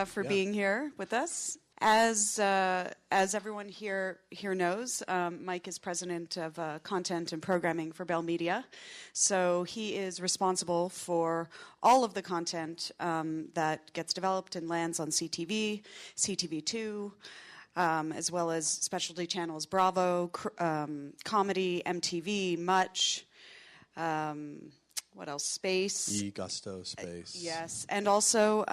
for being here with us. As everyone here knows, Mike is president of content and programming for Bell Media. So he is responsible for all of the content that gets developed and lands on CTV, CTV2, as well as specialty channels Bravo, Comedy, MTV, Much. What else? Space. Gusto, Space. Yes, and also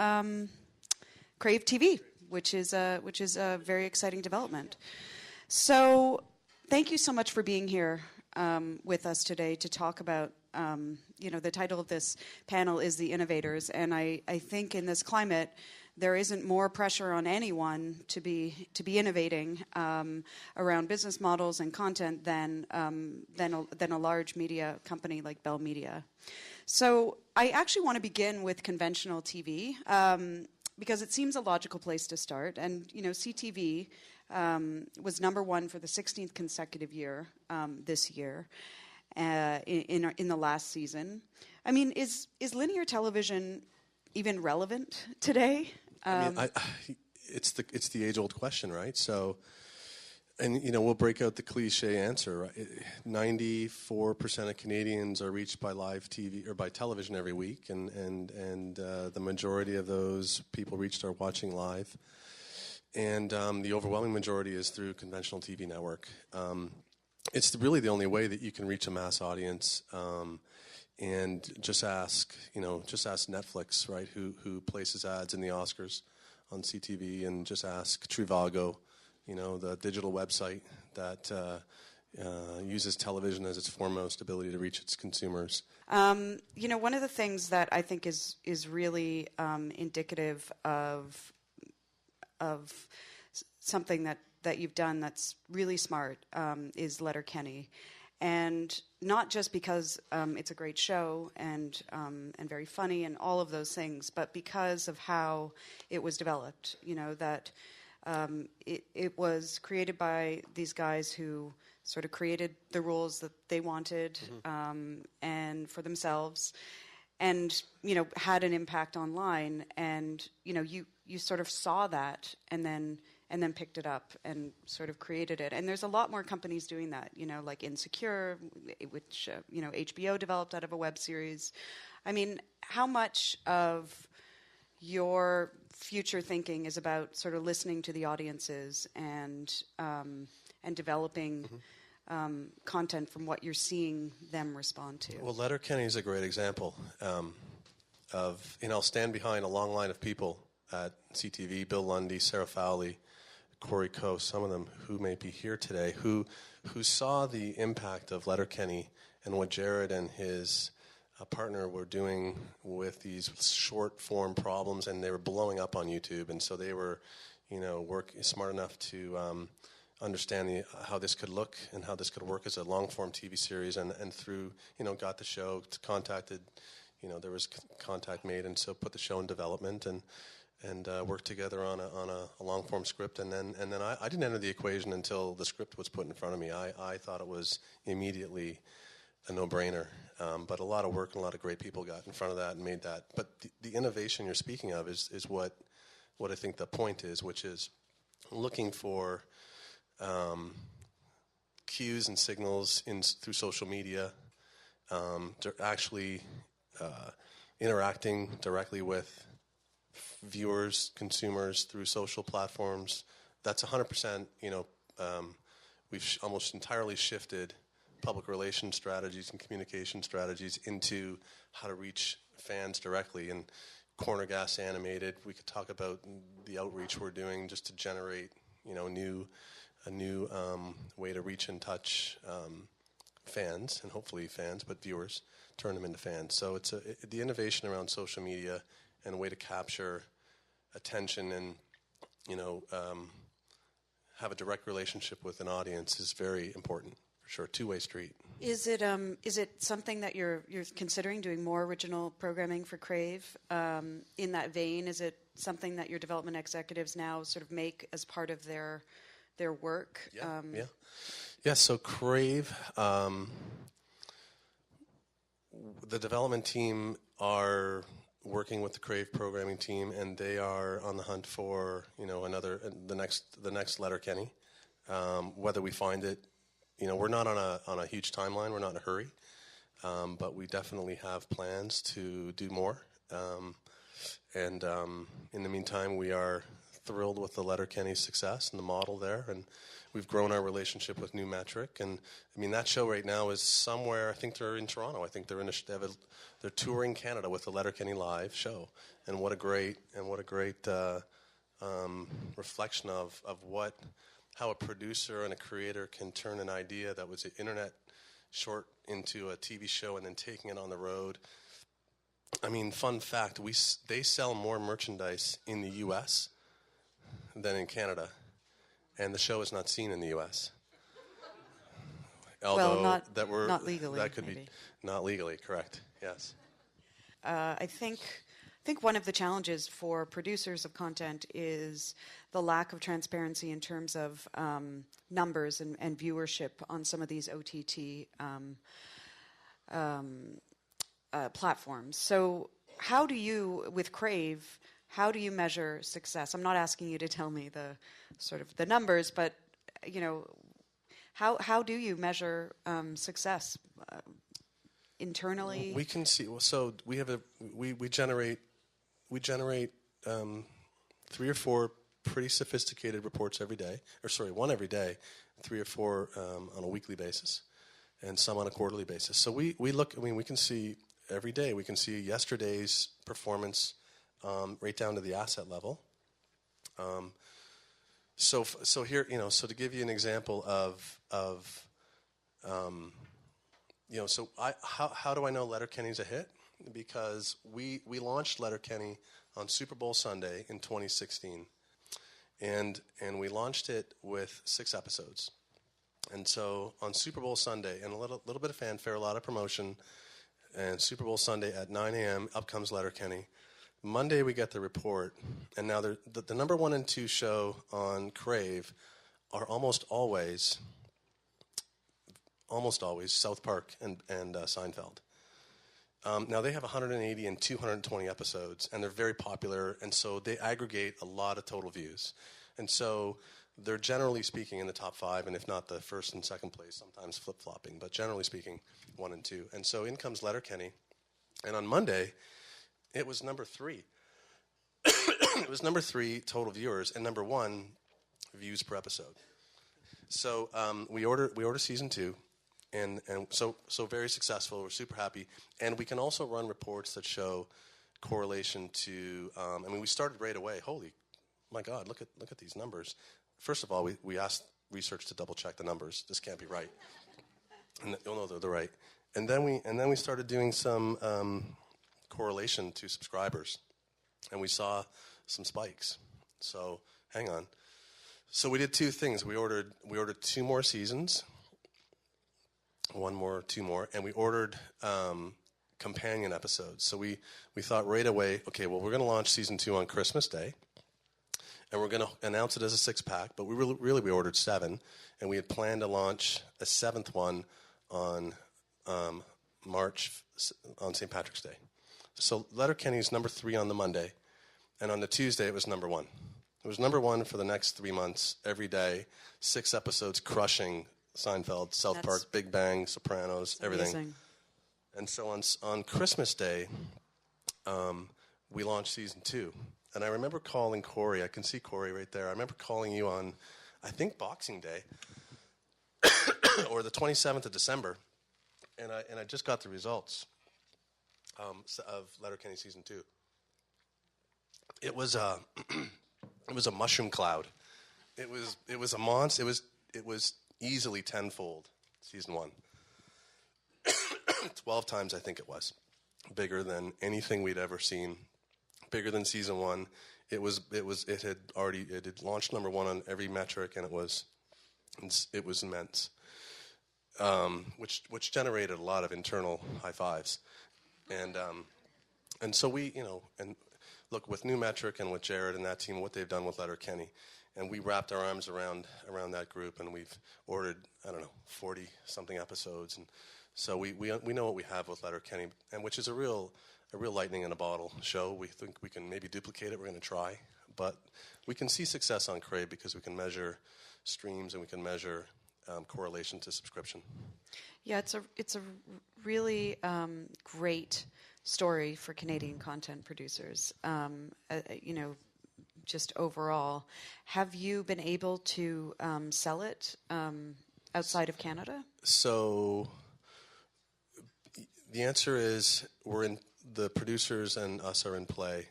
Crave TV, which is a very exciting development. So, thank you so much for being here with us today to talk about. The title of this panel is the Innovators, and I think in this climate, there isn't more pressure on anyone to be innovating around business models and content than a large media company like Bell Media. So I actually want to begin with conventional TV because it seems a logical place to start. And CTV was #1 for the 16th consecutive year this year in the last season. I mean, is linear television even relevant today? It's the age-old question, right? So, and we'll break out the cliche answer. Right? 94% of Canadians are reached by live TV or by television every week, and the majority of those people reached are watching live, and the overwhelming majority is through conventional TV network. It's really the only way that you can reach a mass audience. And just ask Netflix, right, who places ads in the Oscars on CTV, and just ask Trivago, the digital website that uses television as its foremost ability to reach its consumers. One of the things that I think is really indicative of something that you've done that's really smart is Letterkenny. And not just because it's a great show and very funny and all of those things, but because of how it was developed. That it was created by these guys who sort of created the rules that they wanted and for themselves, and had an impact online. And you sort of saw that and then picked it up and sort of created it. And there's a lot more companies doing that, like Insecure, which, HBO developed out of a web series. I mean, how much of your future thinking is about sort of listening to the audiences and developing content from what you're seeing them respond to? Well, Letterkenny is a great example of, I'll stand behind a long line of people at CTV, Bill Lundy, Sarah Fowley, Corey Coe, some of them who may be here today, who saw the impact of Letterkenny and what Jared and his partner were doing with these short form problems, and they were blowing up on YouTube, and so they were, smart enough to understand how this could look and how this could work as a long form TV series, and through, got the show, contacted, there was contact made, and so put the show in development and worked together on a long form script, and then I didn't enter the equation until the script was put in front of me. I thought it was immediately a no-brainer, but a lot of work and a lot of great people got in front of that and made that. But the innovation you're speaking of is what I think the point is, which is looking for cues and signals through social media, actually interacting directly with viewers, consumers through social platforms. That's 100%, we've almost entirely shifted public relations strategies and communication strategies into how to reach fans directly. And Corner Gas Animated, we could talk about the outreach we're doing just to generate, a new way to reach and touch fans, and hopefully fans, but viewers, turn them into fans. So it's the innovation around social media and a way to capture attention and have a direct relationship with an audience is very important, for sure. Two-way street. Is it something that you're considering doing more original programming for Crave? In that vein, is it something that your development executives now sort of make as part of their work? Yeah. So Crave, the development team are working with the Crave programming team, and they are on the hunt for the next Letterkenny. Whether we find it, we're not on a huge timeline. We're not in a hurry, but we definitely have plans to do more. And in the meantime, we are thrilled with the Letterkenny success and the model there, and we've grown our relationship with New Metric. And I mean, that show right now is somewhere. I think they're in Toronto. I think they're touring Canada with the Letterkenny Live show. And what a great reflection of how a producer and a creator can turn an idea that was an internet short into a TV show and then taking it on the road. I mean, fun fact: they sell more merchandise in the U.S. than in Canada, and the show is not seen in the U.S. Although not legally. That could maybe. be not legally correct. Yes. I think one of the challenges for producers of content is the lack of transparency in terms of numbers and viewership on some of these OTT platforms. So how do you, with Crave, how do you measure success? I'm not asking you to tell me the numbers, but how do you measure success internally? We can see. So we have we generate 3 or 4 pretty sophisticated reports every day, one every day, 3 or 4 on a weekly basis, and some on a quarterly basis. So we look. I mean, we can see every day. We can see yesterday's performance right down to the asset level. So here, so to give you an example of so how do I know Letterkenny's a hit? Because we launched Letterkenny on Super Bowl Sunday in 2016, and we launched it with 6 episodes. And so on Super Bowl Sunday, and a little bit of fanfare, a lot of promotion, and Super Bowl Sunday at 9 a.m., up comes Letterkenny. Monday we get the report, and now the number 1 and 2 show on Crave are almost always South Park and Seinfeld. Now they have 180 and 220 episodes, and they're very popular, and so they aggregate a lot of total views. And so they're generally speaking in the top 5, and if not the first and second place, sometimes flip-flopping, but generally speaking, 1 and 2. And so in comes Letterkenny, and on Monday, it was number 3. It was number 3 total viewers, and number 1 views per episode. So we order season 2. And so very successful. We're super happy, and we can also run reports that show correlation to. We started right away. Holy, my God! Look at these numbers. First of all, we asked research to double check the numbers. This can't be right. And no, they're right. And then we started doing some correlation to subscribers, and we saw some spikes. So hang on. So we did 2 things. We ordered 2 more seasons. 1 more, 2 more, and we ordered companion episodes. So we thought right away, okay, well, we're going to launch season 2 on Christmas Day, and we're going to announce it as a 6-pack. But we ordered 7, and we had planned to launch a 7th one on on St. Patrick's Day. So Letterkenny's number 3 on the Monday, and on the Tuesday it was number 1. It was number 1 for the next 3 months, every day, 6 episodes, crushing Seinfeld, South Park, Big Bang, Sopranos, everything. Amazing. And so on Christmas Day, we launched season 2. And I remember calling Corey. I can see Corey right there. I remember calling you on, I think, Boxing Day or the 27th of December. And I just got the results of Letterkenny season 2. It was a mushroom cloud. It was a monster. It was easily tenfold, season 1. 12 times, I think it was. Bigger than anything we'd ever seen. Bigger than season 1. It had launched number 1 on every metric, and it was immense. Which generated a lot of internal high fives. And so we, and look, with New Metric and with Jared and that team, what they've done with Letterkenny, and we wrapped our arms around that group, and we've ordered, 40-something episodes. And so we know what we have with Letterkenny, and which is a real real lightning in a bottle show. We think we can maybe duplicate it. We're going to try. But we can see success on Crave because we can measure streams and we can measure correlation to subscription. Yeah, it's a really great story for Canadian content producers. Just overall, have you been able to sell it outside of Canada? So the answer is the producers and us are in play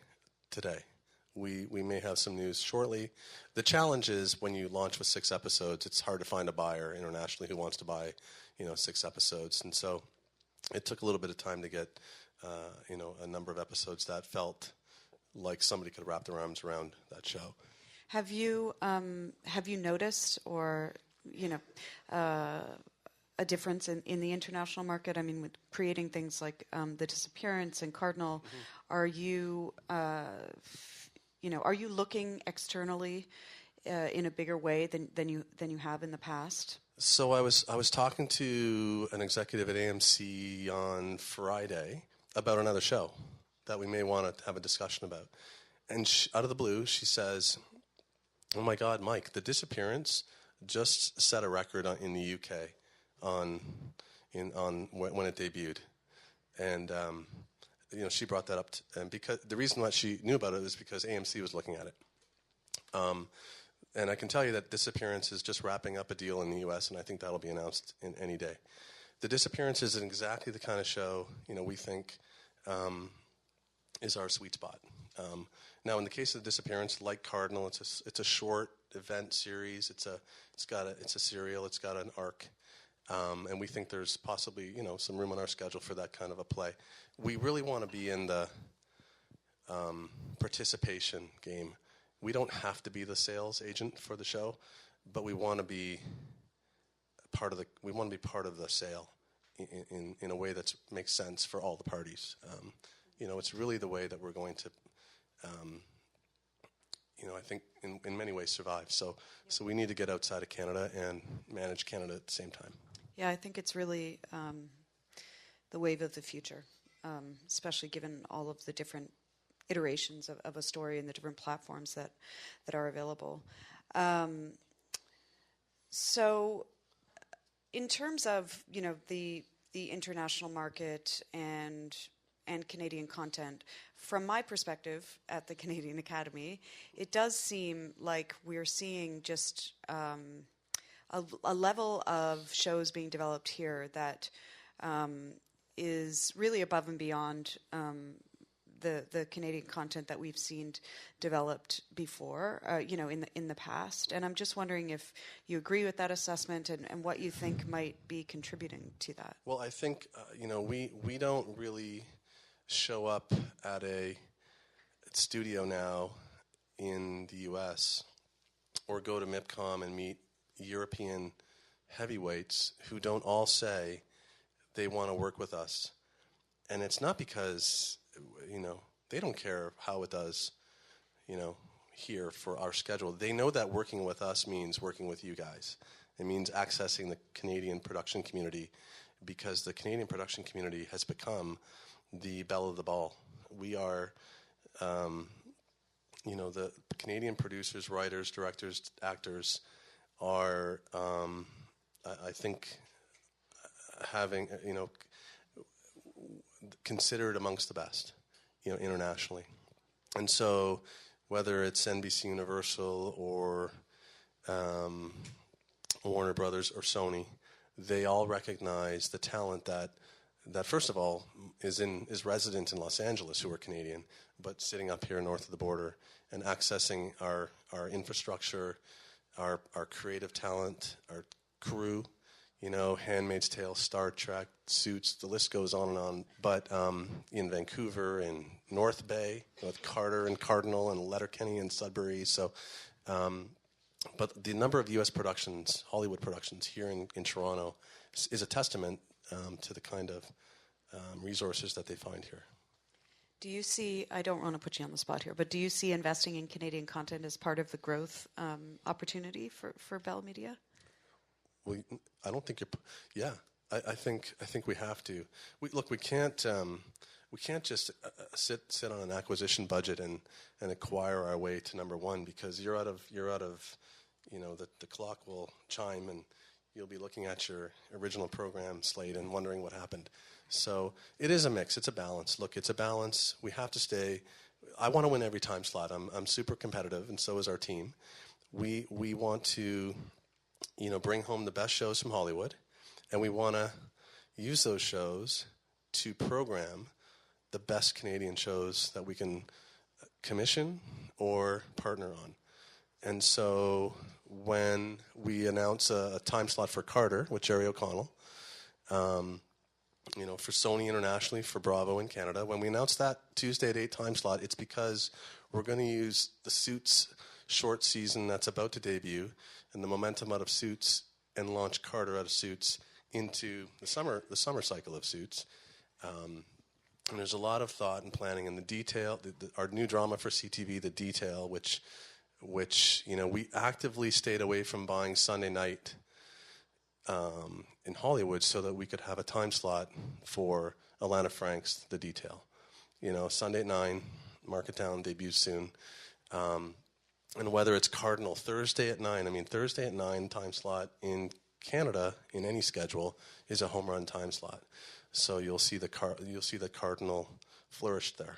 today. We may have some news shortly. The challenge is when you launch with 6 episodes, it's hard to find a buyer internationally who wants to buy, 6 episodes. And so it took a little bit of time to get, a number of episodes that felt like somebody could wrap their arms around that show. Have you noticed or a difference in the international market? I mean, with creating things like The Disappearance and Cardinal, mm-hmm. Are you looking externally in a bigger way than you have in the past? So I was talking to an executive at AMC on Friday about another show that we may want to have a discussion about. And out of the blue, she says, "Oh my God, Mike, The Disappearance just set a record in the UK on when it debuted." And she brought that up, and because the reason why she knew about it is because AMC was looking at it. And I can tell you that Disappearance is just wrapping up a deal in the U.S., and I think that'll be announced in any day. The Disappearance is exactly the kind of show we think is our sweet spot. Now, in the case of The Disappearance, like Cardinal, it's a short event series. It's a serial. It's got an arc, and we think there's possibly some room on our schedule for that kind of a play. We really want to be in the participation game. We don't have to be the sales agent for the show, but we want to be part of the sale in a way that makes sense for all the parties. It's really the way that we're going to, I think in many ways survive. So we need to get outside of Canada and manage Canada at the same time. Yeah, I think it's really the wave of the future, especially given all of the different iterations of a story and the different platforms that are available. So in terms of, the international market and Canadian content, from my perspective at the Canadian Academy, it does seem like we're seeing just a level of shows being developed here that is really above and beyond the Canadian content that we've seen developed before, in the past. And I'm just wondering if you agree with that assessment and what you think might be contributing to that. Well, I think we don't really show up at a studio now in the U.S. or go to MIPCOM and meet European heavyweights who don't all say they want to work with us. And it's not because they don't care how it does here for our schedule. They know that working with us means working with you guys. It means accessing the Canadian production community, because the Canadian production community has become the belle of the ball. We are the Canadian producers, writers, directors, actors are I think having considered amongst the best internationally. And so whether it's NBC Universal or Warner Brothers or Sony, they all recognize the talent that first of all is resident in Los Angeles, who are Canadian, but sitting up here north of the border and accessing our infrastructure, our creative talent, our crew, Handmaid's Tale, Star Trek, Suits, the list goes on and on. But in Vancouver, in North Bay, with Carter and Cardinal and Letterkenny and Sudbury. So, but the number of U.S. productions, Hollywood productions here in Toronto, is a testament to the kind of resources that they find here. Do you see, I don't want to put you on the spot here, but do you see investing in Canadian content as part of the growth opportunity for Bell Media? Well, I don't think I think we have to. We can't. we can't just sit on an acquisition budget and acquire our way to number one, because you're out of the clock will chime and you'll be looking at your original program slate and wondering what happened. So it is a mix. It's a balance. Look, it's a balance. We have to stay. I want to win every time slot. I'm super competitive, and so is our team. We want to, bring home the best shows from Hollywood, and we want to use those shows to program the best Canadian shows that we can commission or partner on. And so when we announce a time slot for Carter with Jerry O'Connell, for Sony internationally, for Bravo in Canada, when we announce that Tuesday at 8 time slot, it's because we're going to use the Suits short season that's about to debut and the momentum out of Suits and launch Carter out of Suits into the summer cycle of Suits. And there's a lot of thought and planning in the detail. Our new drama for CTV, The Detail, which we actively stayed away from buying Sunday night in Hollywood so that we could have a time slot for Alana Frank's The Detail. Sunday at 9, mark it down, debuts soon. And whether it's Cardinal Thursday at 9, Thursday at 9 time slot in Canada in any schedule is a home run time slot. So you'll see the Cardinal flourish there.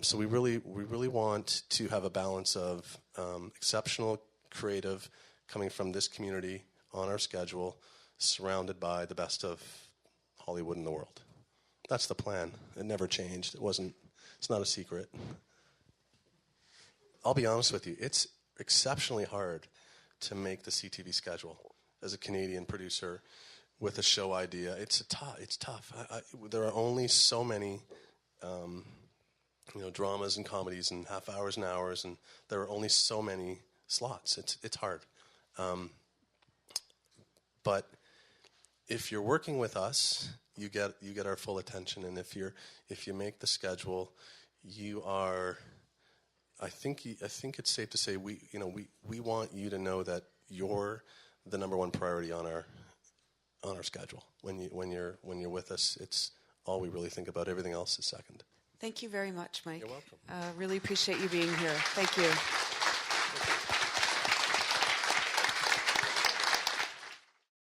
So we really want to have a balance of exceptional creative coming from this community on our schedule, surrounded by the best of Hollywood in the world. That's the plan. It never changed. It's not a secret. I'll be honest with you, it's exceptionally hard to make the CTV schedule as a Canadian producer with a show idea. It's tough. There are only so many dramas and comedies and half hours and hours, and there are only so many slots. It's hard. But if you're working with us, you get our full attention, and if you make the schedule, you are. I think it's safe to say we want you to know that you're the number one priority on our schedule. When you're with us, it's all we really think about. Everything else is second. Thank you very much, Mike. You're welcome. Really appreciate you being here. Thank you.